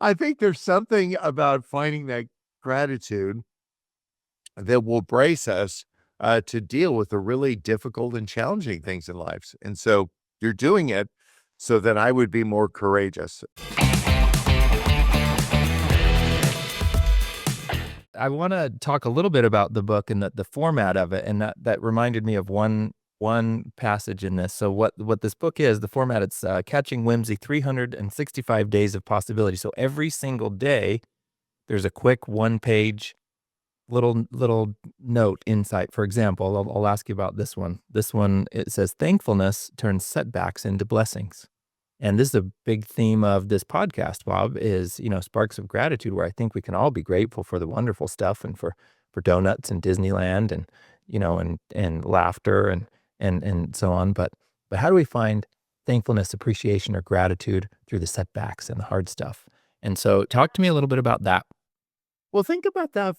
I think there's something about finding that gratitude that will brace us to deal with the really difficult and challenging things in life. And so you're doing it so that I would be more courageous. I want to talk a little bit about the book and the format of it, and that reminded me of one passage in this. So what this book is, the format, it's Catching Whimsy, 365 Days of Possibility. So every single day, there's a quick one-page little note insight. For example, I'll ask you about this one. This one, it says, "Thankfulness turns setbacks into blessings." And this is a big theme of this podcast, Bob, is, sparks of gratitude, where I think we can all be grateful for the wonderful stuff and for donuts and Disneyland and, and laughter and so on. But how do we find thankfulness, appreciation, or gratitude through the setbacks and the hard stuff? And so talk to me a little bit about that. Well, think about that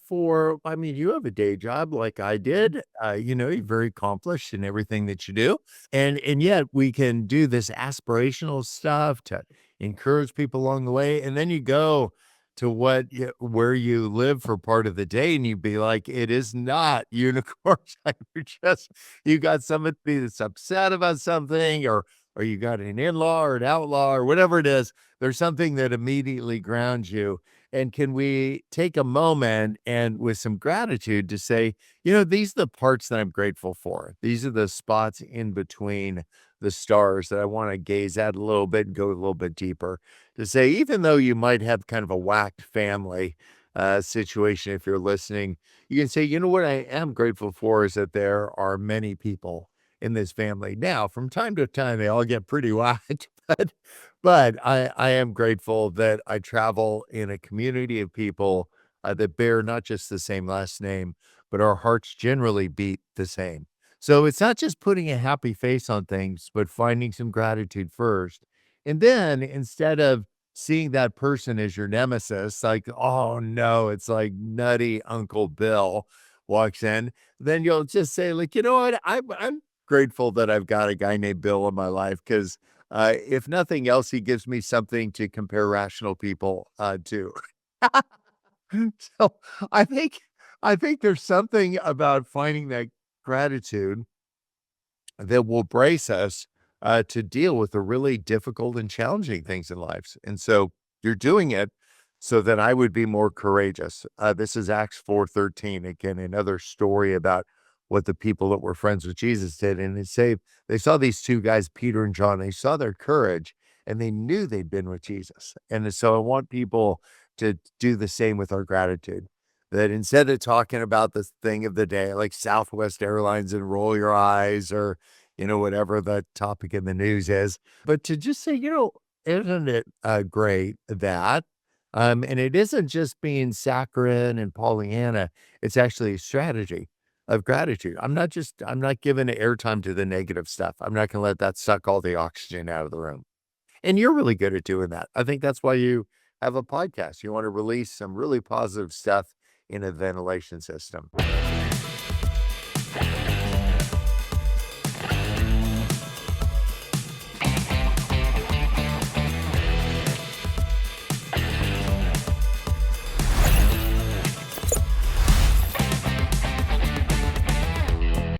I mean, you have a day job like I did. You're very accomplished in everything that you do. And yet we can do this aspirational stuff to encourage people along the way. And then you go to where you live for part of the day and you'd be like, it is not unicorns. Like you got somebody that's upset about something or you got an in-law or an outlaw or whatever it is. There's something that immediately grounds you. And can we take a moment and with some gratitude to say, these are the parts that I'm grateful for. These are the spots in between the stars that I want to gaze at a little bit and go a little bit deeper. To say, even though you might have kind of a whacked family situation, if you're listening, you can say, what I am grateful for is that there are many people in this family. Now, from time to time, they all get pretty whacked, but I am grateful that I travel in a community of people that bear not just the same last name, but our hearts generally beat the same. So it's not just putting a happy face on things, but finding some gratitude first. And then instead of seeing that person as your nemesis, like, oh no, it's like nutty Uncle Bill walks in, then you'll just say, like, you know what? I'm grateful that I've got a guy named Bill in my life because if nothing else, he gives me something to compare rational people to. So I think I think there's something about finding that gratitude that will brace us to deal with the really difficult and challenging things in life. And so you're doing it so that I would be more courageous. This is Acts 4:13, again, another story about what the people that were friends with Jesus did. And they saw these two guys, Peter and John, they saw their courage and they knew they'd been with Jesus. And so I want people to do the same with our gratitude. That instead of talking about this thing of the day, like Southwest Airlines and roll your eyes or, whatever the topic in the news is, but to just say, isn't it great that, and it isn't just being saccharine and Pollyanna, it's actually a strategy of gratitude. I'm not giving airtime to the negative stuff. I'm not going to let that suck all the oxygen out of the room. And you're really good at doing that. I think that's why you have a podcast. You want to release some really positive stuff in a ventilation system.